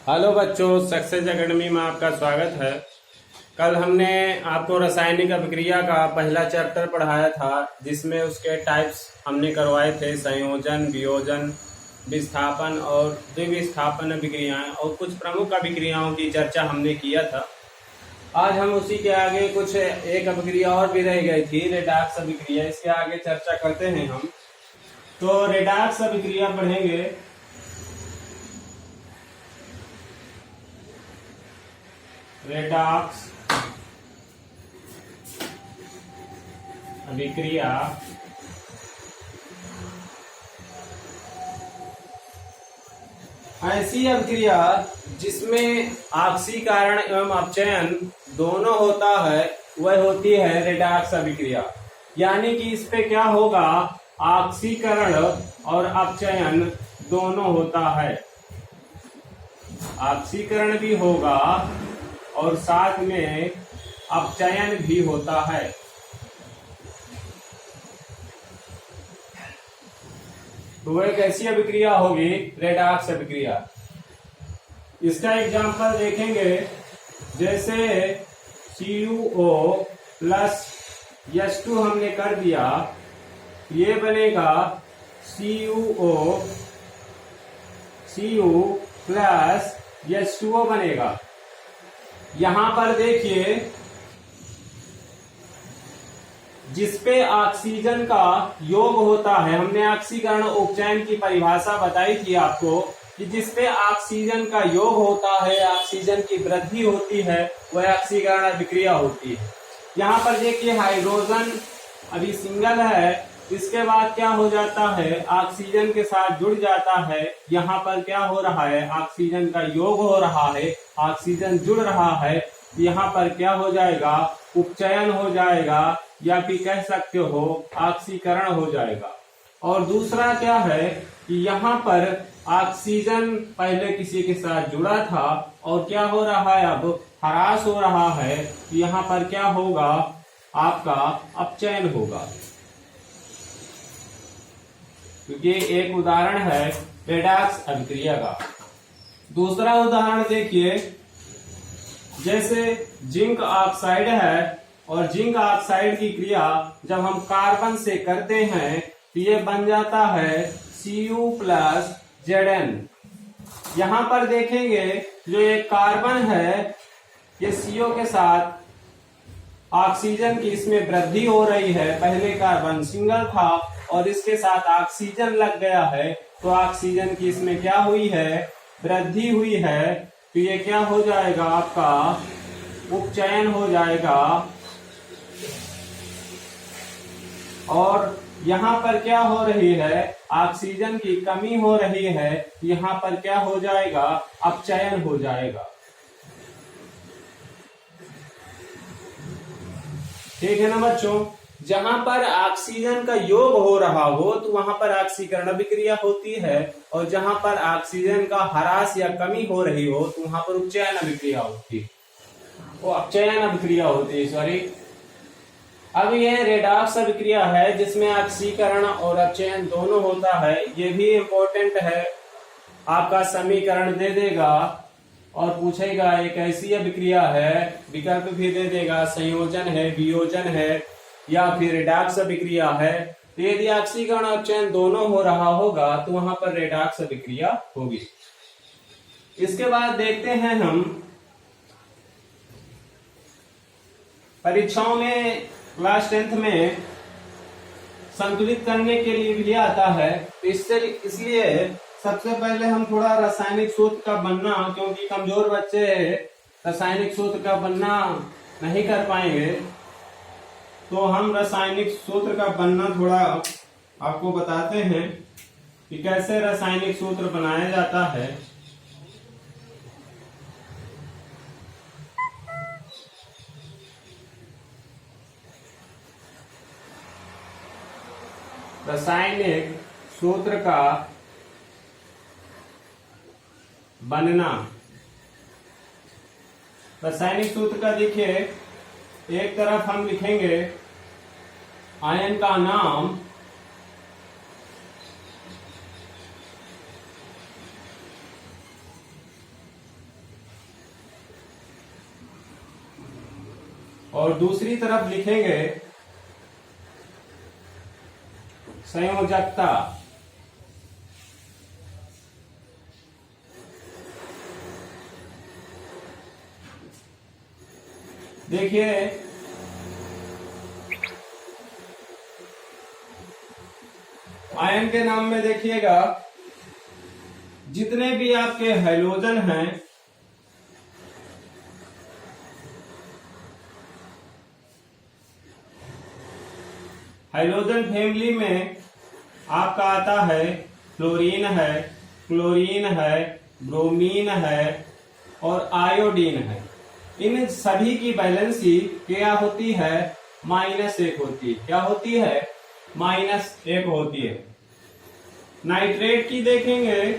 Hello बच्चों, success academy में आपका स्वागत है। कल हमने आपको रासायनिक अभिक्रिया का पहला चैप्टर पढ़ाया था, जिसमें उसके टाइप्स हमने करवाए थे: संयोजन, वियोजन, विस्थापन और द्विविस्थापन अभिक्रियाएं, और कुछ प्रमुख अभिक्रियाओं की चर्चा हमने किया था। आज हम उसी के आगे कुछ एक अभिक्रिया और भी रह गई थी, रेडॉक्स अभिक्रिया। इसके आगे चर्चा करते हैं हम। तो रेडॉक्स अभिक्रिया पढ़ेंगे। रेडॉक्स अभिक्रिया ऐसी अभिक्रिया जिसमें ऑक्सीकरण एवं अपचयन दोनों होता है, वह होती है रेडॉक्स अभिक्रिया। यानी कि इस पे क्या होगा, ऑक्सीकरण और अपचयन दोनों होता है। ऑक्सीकरण भी होगा और साथ में अपचयन भी होता है। तो वह कैसी अभिक्रिया होगी, रेडॉक्स अभिक्रिया। इसका एग्जांपल देखेंगे। जैसे CuO प्लस H2 हमने कर दिया, ये बनेगा Cu प्लस H2O बनेगा। यहां पर देखिए, जिसपे ऑक्सीजन का योग होता है, हमने ऑक्सीकरण उपचयन की परिभाषा बताई थी आपको कि जिसपे ऑक्सीजन का योग होता है, ऑक्सीजन की वृद्धि होती है, वह ऑक्सीकरण अभिक्रिया होती है। यहाँ पर देखिए, हाइड्रोजन अभी सिंगल है, इसके बाद क्या हो जाता है, ऑक्सीजन के साथ जुड़ जाता है। यहाँ पर क्या हो रहा है, ऑक्सीजन का योग हो रहा है, ऑक्सीजन जुड़ रहा है। यहाँ पर क्या हो जाएगा, उपचयन हो जाएगा, या फिर कह सकते हो ऑक्सीकरण हो जाएगा। और दूसरा क्या है कि यहाँ पर ऑक्सीजन पहले किसी के साथ जुड़ा था और क्या हो रहा है, अब ह्रास हो रहा है। यहाँ पर क्या होगा, आपका अपचयन होगा। क्योंकि एक उदाहरण है रेडॉक्स अभिक्रिया का। दूसरा उदाहरण देखिए। जैसे जिंक ऑक्साइड है, और जिंक ऑक्साइड की क्रिया जब हम कार्बन से करते हैं तो ये बन जाता है Cu प्लस Zn। यहां पर देखेंगे, जो एक कार्बन है, ये CO के साथ ऑक्सीजन की इसमें वृद्धि हो रही है। पहले कार्बन सिंगल था और इसके साथ ऑक्सीजन लग गया है, तो ऑक्सीजन की इसमें क्या हुई है, वृद्धि हुई है। तो ये क्या हो जाएगा, आपका उपचयन हो जाएगा। और यहाँ पर क्या हो रही है, ऑक्सीजन की कमी हो रही है, यहाँ पर क्या हो जाएगा, अपचयन हो जाएगा। ठीक है ना बच्चों। जहां पर ऑक्सीजन का योग हो रहा हो तो वहां पर ऑक्सीकरण अभिक्रिया होती है, और जहां पर ऑक्सीजन का ह्रास या कमी हो रही हो तो वहां पर उपचयन अभिक्रिया होती है, वो अपचयन अभिक्रिया होती है, सॉरी। अब यह रेडॉक्स अभिक्रिया है जिसमें ऑक्सीकरण और अपचयन दोनों होता है। ये भी इम्पोर्टेंट है, आपका समीकरण दे देगा और पूछेगा एक ऐसी अभिक्रिया है, विकल्प भी दे देगा, संयोजन है, वियोजन है, या फिर रेडॉक्स अभिक्रिया है। तो यदि ऑक्सीकरण और अपचयन दोनों हो रहा होगा तो वहां पर रेडॉक्स अभिक्रिया होगी। इसके बाद देखते हैं हम, परीक्षाओं में क्लास 10th में संतुलित करने के लिए भी आता है। तो इसलिए सबसे पहले हम थोड़ा रासायनिक सूत्र का बनना, क्योंकि कमजोर बच्चे रासायनिक सूत्र का बनना नहीं कर पाएंगे, तो हम रासायनिक सूत्र का बनना थोड़ा आपको बताते हैं कि कैसे रासायनिक सूत्र बनाया जाता है। रासायनिक सूत्र का बनना। रासायनिक सूत्र का देखिए, एक तरफ हम लिखेंगे आयन का नाम, और दूसरी तरफ लिखेंगे संयोजकता। देखिए आयन के नाम में देखिएगा जितने भी आपके हाइड्रोजन हैं हाइड्रोजन फैमिली में आपका आता है फ्लोरीन है, क्लोरीन है, ब्रोमीन है और आयोडीन है। इन सभी की वैलेंसी क्या होती है? -1 होती है। क्या होती है? -1 होती है। नाइट्रेट की देखेंगे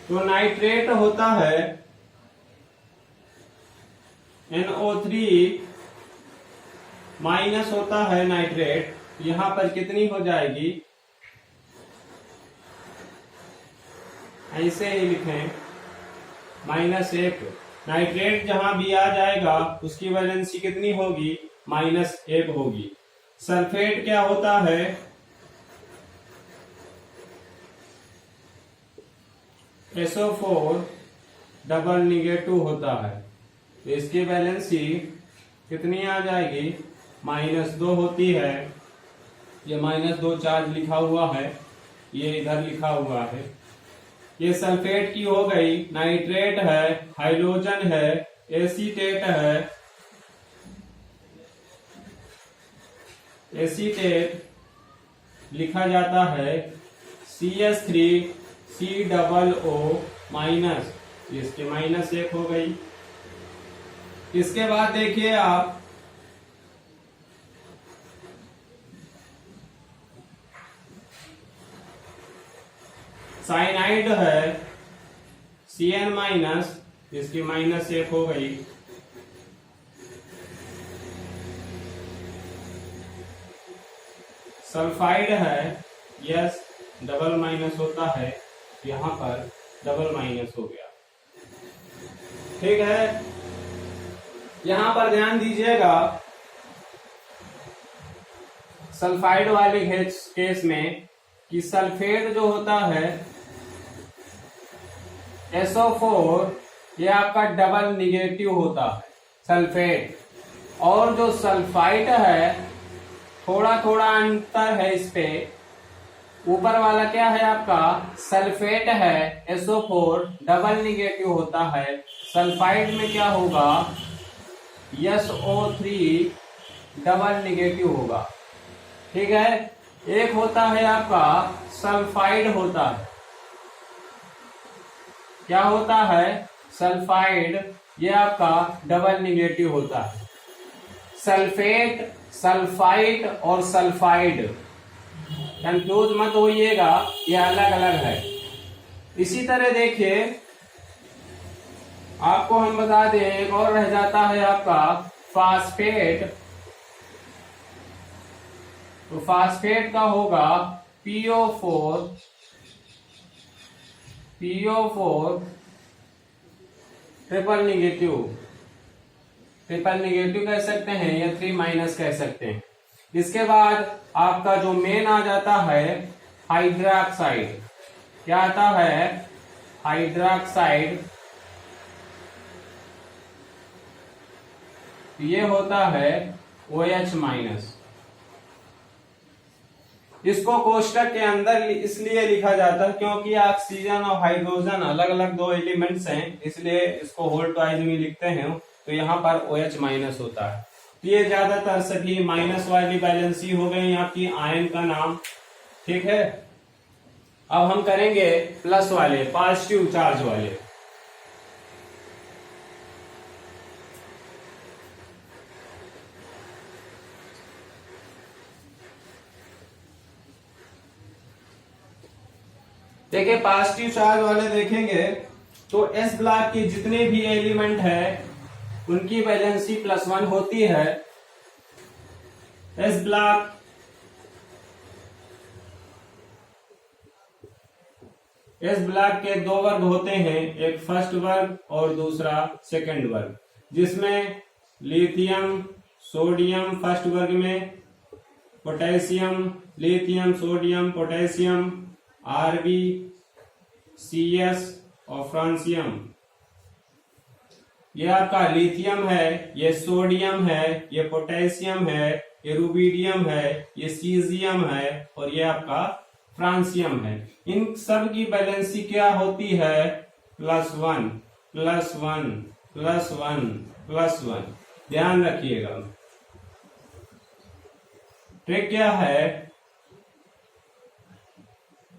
तो नाइट्रेट होता है NO3 माइनस होता है नाइट्रेट। यहां पर कितनी हो जाएगी? ऐसे ही लिखें -1। नाइट्रेट जहां भी आ जाएगा उसकी वैलेंसी कितनी होगी? -1 होगी। सल्फेट क्या होता है? SO4 डबल निगेटिव होता है। तो इसकी वैलेंसी कितनी आ जाएगी? -2 होती है। ये -2 चार्ज लिखा हुआ है, ये इधर लिखा हुआ है। ये सल्फेट की हो गई। नाइट्रेट है, हाइड्रोजन है, एसीटेट है। एसीटेट लिखा जाता है CH3COO-। इसके -1 हो गई। इसके बाद देखिए आप साइनाइड है CN-, इसकी -1 हो गई। सल्फाइड है यस, डबल माइनस होता है, यहां पर डबल माइनस हो गया। ठीक है, यहां पर ध्यान दीजिएगा सल्फाइड वाले केस में कि सल्फेट जो होता है SO4 ये आपका डबल निगेटिव होता है सल्फेट। और जो सल्फाइड है थोड़ा थोड़ा अंतर है इस पे। ऊपर वाला क्या है आपका? सल्फेट है SO4 डबल निगेटिव होता है। सल्फाइड में क्या होगा? SO3 डबल निगेटिव होगा। ठीक है, एक होता है आपका सल्फाइड होता है। क्या होता है? सल्फाइड, ये आपका डबल निगेटिव होता है। सल्फेट, सल्फाइड और सल्फाइड कंफ्यूज मत होइएगा, ये अलग अलग है। इसी तरह देखिए आपको हम बता दें, एक और रह जाता है आपका फास्फेट। तो फास्फेट का होगा PO4 ट्रिपल निगेटिव कह सकते हैं या 3- कह सकते हैं। इसके बाद आपका जो मेन आ जाता है हाइड्रोक्साइड। क्या आता है? हाइड्रोक्साइड। ये होता है OH-। इसको कोष्टक के अंदर इसलिए लिखा जाता है क्योंकि ऑक्सीजन और हाइड्रोजन अलग अलग दो एलिमेंट्स हैं, इसलिए इसको होल ट्वाइस में लिखते हैं। तो यहाँ पर OH- होता है। तो ये ज्यादातर सभी माइनस वाली बैलेंसी हो गई आपकी आयन का नाम। ठीक है, अब हम करेंगे प्लस वाले, पॉजिटिव चार्ज वाले। देखिए पॉजिटिव चार्ज वाले देखेंगे तो एस ब्लॉक के जितने भी एलिमेंट है उनकी वैलेंसी +1 होती है। एस इस ब्लॉक के दो वर्ग होते हैं, एक फर्स्ट वर्ग और दूसरा सेकंड वर्ग, जिसमें लिथियम सोडियम फर्स्ट वर्ग में, potassium lithium sodium potassium Rb CS और फ्रांसियम। ये आपका लिथियम है, ये सोडियम है, ये पोटेशियम है, ये रुबिडियम है, ये सीजियम है और ये आपका फ्रांसियम है। इन सब की वैलेंसी क्या होती है? +1 +1 +1 +1। ध्यान रखिएगा। ट्रिक क्या है,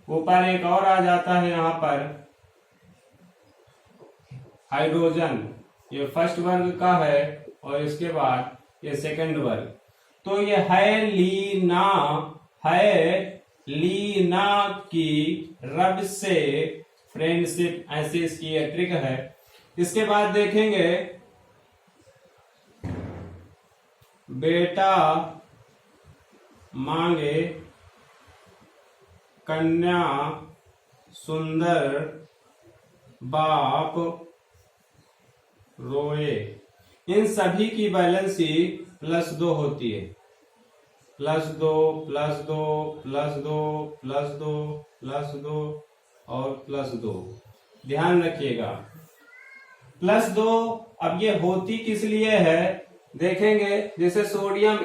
ऊपर एक और आ जाता है, यहां पर हाइड्रोजन, ये फर्स्ट वर्ग का है और इसके बाद ये सेकंड वर्ग। तो ये है लीना की रब से फ्रेंडशिप, ऐसे इसकी ये ट्रिक है। इसके बाद देखेंगे बेटा मांगे कन्या सुंदर बाप रोए। इन सभी की वैलेंसी +2 होती है, +2 +2 +2 +2 +2 और +2। ध्यान रखिएगा +2। अब ये होती किस लिए है देखेंगे। जैसे सोडियम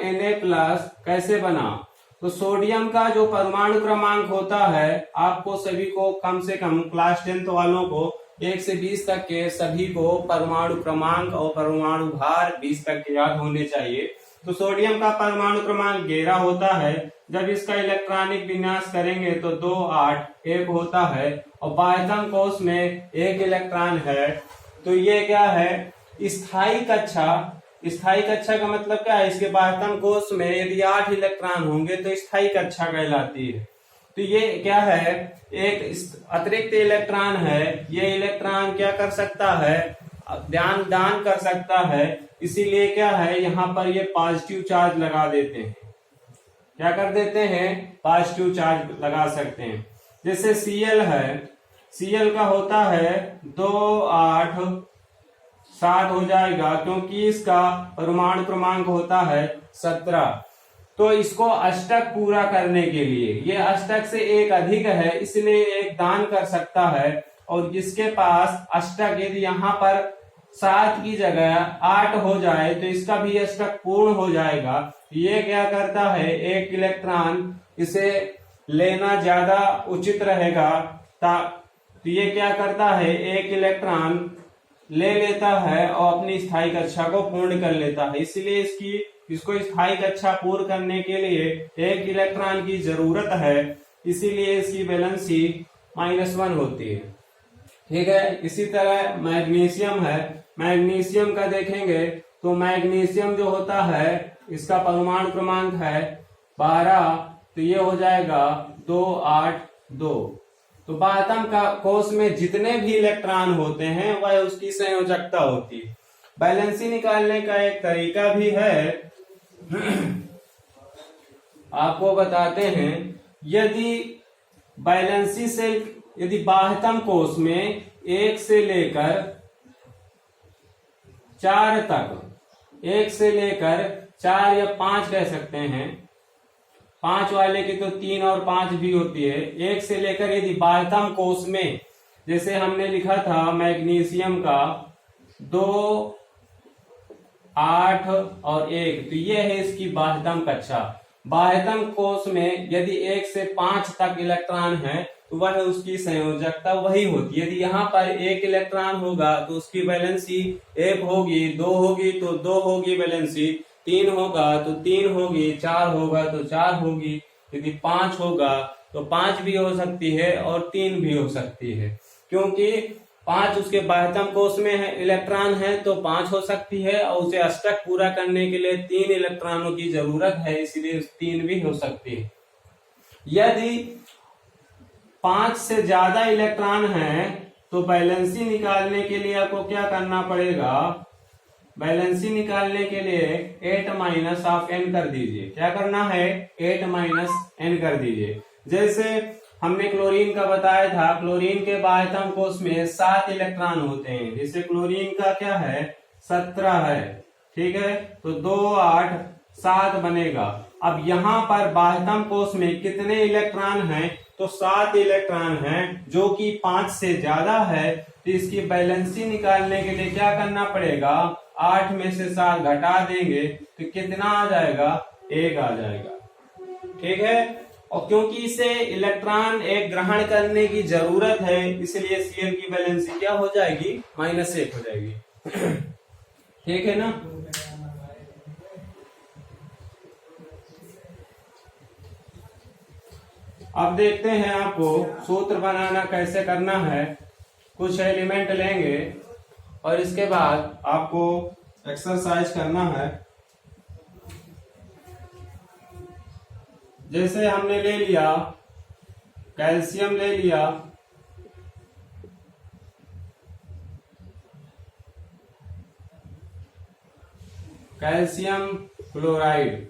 Na+ कैसे बना, तो सोडियम का जो परमाणु क्रमांक होता है, आपको सभी को कम से कम क्लास 10th वालों को 1 से 20 तक के सभी को परमाणु क्रमांक और परमाणु भार 20 तक के याद होने चाहिए। तो सोडियम का परमाणु क्रमांक 11 होता है। जब इसका इलेक्ट्रॉनिक विन्यास करेंगे तो 2 8 1 होता है और बाह्यतम कोश में 1 इलेक्ट्रॉन है। तो ये क्या है, स्थायी कक्षा। स्थायी कक्षा का मतलब क्या है, इसके बाह्यतम कोश में यदि 8 इलेक्ट्रॉन होंगे तो स्थायी कक्षा कहलाती है। तो ये क्या है, एक अतिरिक्त इलेक्ट्रॉन है। ये इलेक्ट्रॉन क्या कर सकता है, दान कर सकता है। इसीलिए क्या है, यहाँ पर ये पॉजिटिव चार्ज लगा देते हैं। क्या कर देते हैं, पॉजिटिव चार्ज लगा सकते हैं। जैसे Cl है, Cl का होता है 2 8 7 हो जाएगा, क्योंकि इसका परमाणु क्रमांक होता है 17। तो इसको अष्टक पूरा करने के लिए, ये अष्टक से एक अधिक है इसलिए एक दान कर सकता है। और जिसके पास अष्टक यदि यहाँ पर 7 की जगह 8 हो जाए तो इसका भी अष्टक पूर्ण हो जाएगा। ये क्या करता है, एक इलेक्ट्रॉन इसे लेना ज्यादा उचित रहेगा। तो ये क्या करता है, एक इलेक्ट्रॉन ले लेता है और अपनी स्थायी कक्षा को पूर्ण कर लेता है। इसलिए इसको स्थायी कक्षा पूर्ण करने के लिए 1 इलेक्ट्रॉन की जरूरत है। इसीलिए इसकी वैलेंसी -1 होती है। ठीक है। इसी तरह मैग्नीशियम है। मैग्नीशियम का देखेंगे तो मैग्नीशियम जो होता है इसका परमाणु क्रमांक है 12। तो ये हो जाएगा 2 8 2। तो बाह्यतम का कोश में जितने भी इलेक्ट्रॉन होते हैं वह उसकी संयोजकता होती है। बैलेंसी निकालने का एक तरीका भी है, आपको बताते हैं। यदि बैलेंसी से यदि बाह्यतम कोश में 1 से लेकर 4 तक, 1 से लेकर 4 या 5 कह सकते हैं, 5 वाले की तो 3 और 5 भी होती है। 1 से लेकर यदि बाह्यतम कोश में, जैसे हमने लिखा था मैग्नीशियम का 2 8 और 1, तो ये है इसकी बाह्यतम कक्षा। बाह्यतम कोश में यदि 1 से 5 तक इलेक्ट्रॉन है तो वह उसकी संयोजकता वही होती है। यदि यहाँ पर 1 इलेक्ट्रॉन होगा तो उसकी वैलेंसी 1 होगी, 2 होगी तो 2 होगी वैलेंसी, 3 होगा तो 3 होगी, 4 होगा तो 4 होगी, यदि 5 होगा तो 5 भी हो सकती है और 3 भी हो सकती है। क्योंकि 5 उसके बाह्यतम कोश में है, इलेक्ट्रॉन है तो 5 हो सकती है और उसे अष्टक पूरा करने के लिए 3 इलेक्ट्रॉनों की जरूरत है, इसलिए 3 भी हो सकती है। यदि 5 से ज्यादा इलेक्ट्रॉन है तो बैलेंसी निकालने के लिए आपको क्या करना पड़ेगा, बैलेंसी निकालने के लिए 8 - n कर दीजिए। क्या करना है, 8 - n कर दीजिए। जैसे हमने क्लोरीन का बताया था, क्लोरीन के बाह्यतम कोश में 7 इलेक्ट्रॉन होते हैं, जैसे क्लोरीन का क्या है 17 है, ठीक है, तो 2 8 7 बनेगा। अब यहाँ पर बाह्यतम कोश में कितने इलेक्ट्रॉन हैं, तो 7 इलेक्ट्रॉन हैं, जो कि 5 से ज्यादा है, तो इसकी बैलेंसी निकालने के लिए क्या करना पड़ेगा, 8 में से 7 घटा देंगे तो कितना आ जाएगा, 1 आ जाएगा, ठीक है। और क्योंकि इसे इलेक्ट्रॉन एक ग्रहण करने की जरूरत है, इसलिए Cl की बैलेंसी क्या हो जाएगी, -1 हो जाएगी, ठीक है ना। अब देखते हैं आपको सूत्र बनाना कैसे करना है। कुछ एलिमेंट लेंगे और इसके बाद आपको एक्सरसाइज करना है। जैसे हमने ले लिया कैल्शियम, ले लिया कैल्शियम क्लोराइड।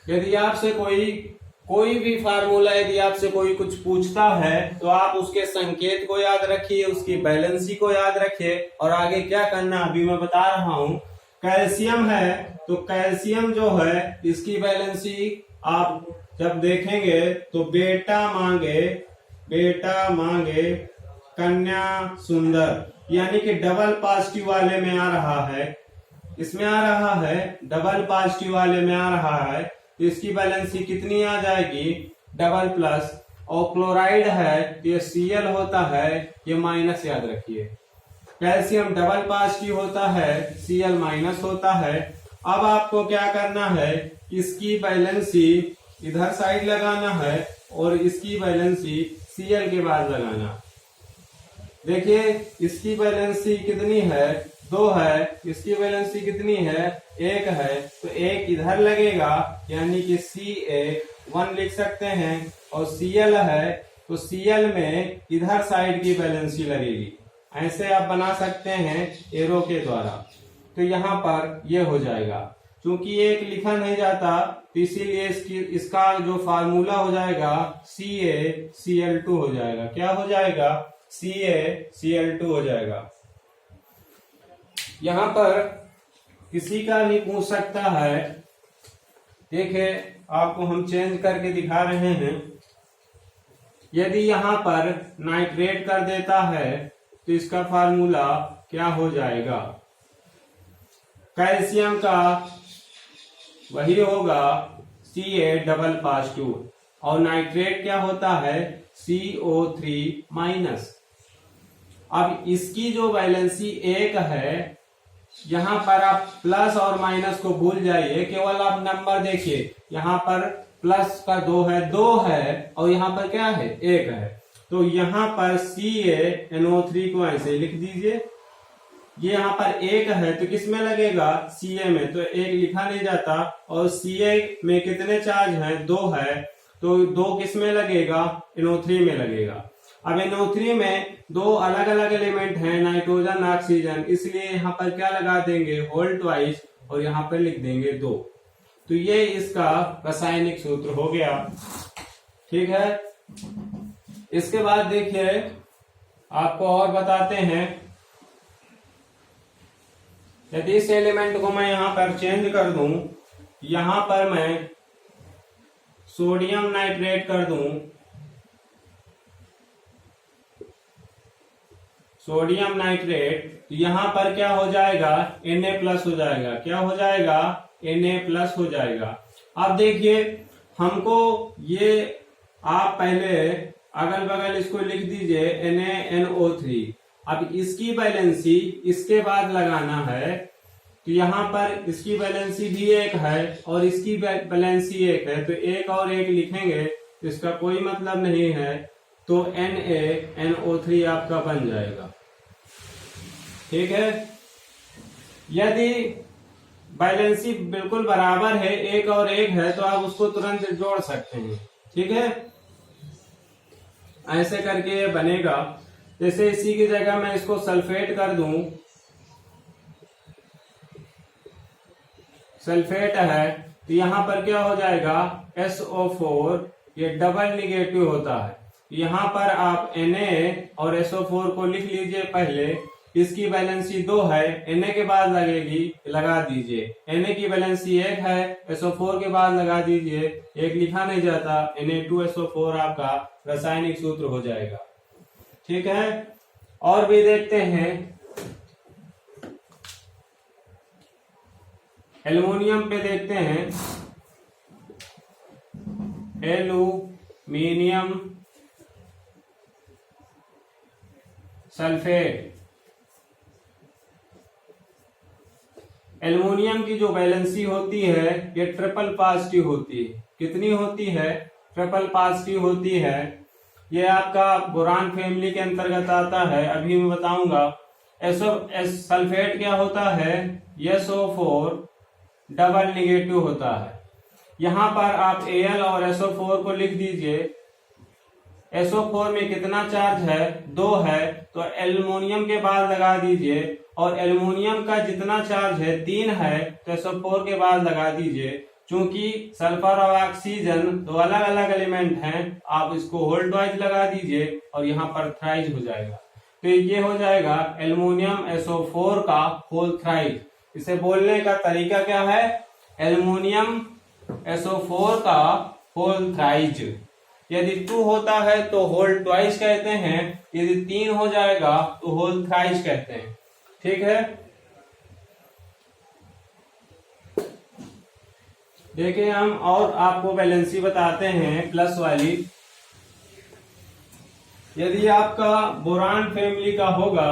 यदि आपसे कोई भी फार्मूला, यदि आपसे कोई कुछ पूछता है तो आप उसके संकेत को याद रखिए, उसकी बैलेंसी को याद रखिए और आगे क्या करना अभी मैं बता रहा हूं। कैल्शियम है तो कैल्शियम जो है इसकी बैलेंसी आप जब देखेंगे तो बेटा मांगे कन्या सुंदर, यानी कि डबल पॉजिटिव वाले में आ रहा है, इसमें आ रहा है डबल पॉजिटिव वाले में आ रहा है, तो इसकी बैलेंसी कितनी आ जाएगी, डबल प्लस। और क्लोराइड है तो ये Cl होता है, ये माइनस याद रखिए। कैल्शियम डबल पॉजिटिव होता है, Cl माइनस होता है। अब आपको क्या करना है, इसकी बैलेंसी इधर साइड लगाना है और इसकी बैलेंसी Cl के बाद लगाना। देखिए इसकी बैलेंसी कितनी है, 2 है, इसकी बैलेंसी कितनी है, 1 है, तो 1 इधर लगेगा, यानी कि Ca1 लिख सकते हैं। और Cl है तो Cl में इधर साइड की बैलेंसी लगेगी, ऐसे आप बना सकते हैं एरो के द्वारा। तो यहाँ पर ये हो जाएगा, क्योंकि 1 लिखा नहीं जाता तो इसीलिए इसका जो फार्मूला हो जाएगा CaCl2 हो जाएगा। क्या हो जाएगा, CaCl2 हो जाएगा। यहाँ पर किसी का भी पूछ सकता है, देखिए आपको हम चेंज करके दिखा रहे हैं। यदि यहाँ पर नाइट्रेट कर देता है तो इसका फार्मूला क्या हो जाएगा, कैल्शियम का वही होगा Ca डबल पॉजिटिव, और नाइट्रेट क्या होता है CO3 माइनस। अब इसकी जो बैलेंसी 1 है, यहाँ पर आप प्लस और माइनस को भूल जाइए, केवल आप नंबर देखिए। यहाँ पर प्लस का 2 है और यहाँ पर क्या है 1 है, तो यहाँ पर CaNO3 को ऐसे लिख दीजिए। ये यहाँ पर 1 है तो किस में लगेगा, Ca में, तो 1 लिखा नहीं जाता। और Ca में कितने चार्ज हैं, 2 है, तो 2 किस में लगेगा, NO3 में लगेगा। अब NO3 में 2 अलग अलग एलिमेंट हैं, नाइट्रोजन ऑक्सीजन, इसलिए यहाँ पर क्या लगा देंगे, होल ट्वाइस, और यहाँ पर लिख देंगे 2। तो ये इसका रासायनिक सूत्र हो गया, ठीक है। इसके बाद देखिए आपको और बताते हैं, यदि इस एलिमेंट को मैं यहाँ पर चेंज कर दूं, यहाँ पर मैं सोडियम नाइट्रेट कर दूं, सोडियम नाइट्रेट, तो यहाँ पर क्या हो जाएगा, Na+ हो जाएगा। क्या हो जाएगा, Na+ हो जाएगा। अब देखिए हमको ये, आप पहले अगल बगल इसको लिख दीजिए NaNO3। अब इसकी बैलेंसी इसके बाद लगाना है, तो यहाँ पर इसकी बैलेंसी भी 1 है और इसकी बैलेंसी 1 है, तो 1 और 1 लिखेंगे तो इसका कोई मतलब नहीं है, तो NaNO3 आपका बन जाएगा, ठीक है। यदि बैलेंसी बिल्कुल बराबर है, 1 और 1 है, तो आप उसको तुरंत जोड़ सकते हैं, ठीक है। ऐसे करके ये बनेगा। जैसे इसी की जगह मैं इसको सल्फेट कर दूं, सल्फेट है तो यहाँ पर क्या हो जाएगा, SO4 ये डबल निगेटिव होता है। यहाँ पर आप Na और SO4 को लिख लीजिए पहले। इसकी वैलेंसी 2 है, Na के बाद लगेगी, लगा दीजिए। Na की वैलेंसी 1 है, SO4 के बाद लगा दीजिए। एक लिखा नहीं जाता, Na2SO4 आपका रासायनिक सूत्र हो जाएगा। ठीक है, और भी देखते हैं। एल्युमिनियम पे देखते हैं, एल्यूमिनियम सल्फेट। एल्युमिनियम की जो वैलेंसी होती है ये ट्रिपल पॉजिटिव होती है। कितनी होती है, ट्रिपल पॉजिटिव होती है। ये आपका बोरान फैमिली के अंतर्गत आता है, अभी मैं बताऊंगा। सल्फेट क्या होता है, SO4 डबल निगेटिव होता है। यहाँ पर आप Al और SO4 को लिख दीजिए। SO4 में कितना चार्ज है, 2 है, तो एल्युमिनियम के बाद लगा दीजिए। और एल्युमिनियम का जितना चार्ज है 3 है, तो SO4 के बाद लगा दीजिए। चूंकि सल्फर और ऑक्सीजन दो अलग अलग एलिमेंट हैं, आप इसको होल्ड वाइज लगा दीजिए और यहाँ पर थ्राइज हो जाएगा। तो ये हो जाएगा एल्युमिनियम SO4 का होल थ्राइज। इसे बोलने का तरीका क्या है, एल्युमिनियम SO4 का होल थ्राइज। यदि 2 होता है तो होल ट्वाइस कहते हैं, यदि 3 हो जाएगा तो होल थ्राइस कहते हैं। ठीक है, देखिए हम और आपको वैलेंसी बताते हैं प्लस वाली। यदि आपका बोरान फैमिली का होगा,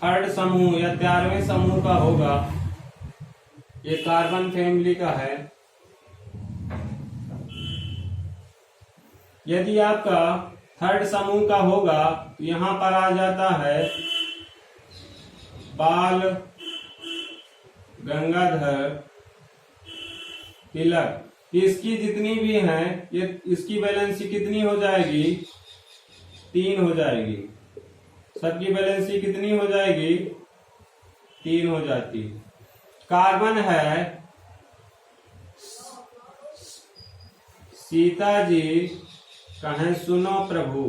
थर्ड समूह या 13वें समूह का होगा, ये कार्बन फैमिली का है। यदि आपका थर्ड समूह का होगा तो यहां पर आ जाता है बाल गंगाधर तिलक। इसकी जितनी भी हैं, ये इसकी वैलेंसी कितनी हो जाएगी, 3 हो जाएगी। सबकी वैलेंसी कितनी हो जाएगी, 3 हो जाती। कार्बन है सीता जी कहें सुनो प्रभु।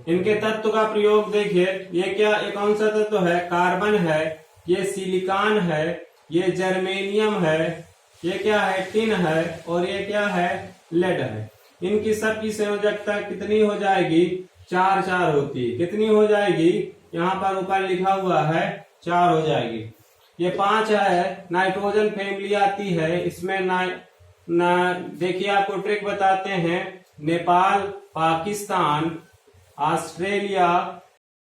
इनके तत्व का प्रयोग देखिए, ये क्या, ये कौन सा तत्व है, कार्बन है, ये सिलिकॉन है, ये जर्मेनियम है, ये क्या है, टिन है, और ये क्या है, लेड है। इनकी सबकी संयोजकता कितनी हो जाएगी, 4 होती। कितनी हो जाएगी, यहाँ पर ऊपर लिखा हुआ है 4 हो जाएगी। ये 5 है। नाइट्रोजन फैमिली आती है, इसमें देखिए आपको ट्रिक बताते हैं। नेपाल, पाकिस्तान, ऑस्ट्रेलिया,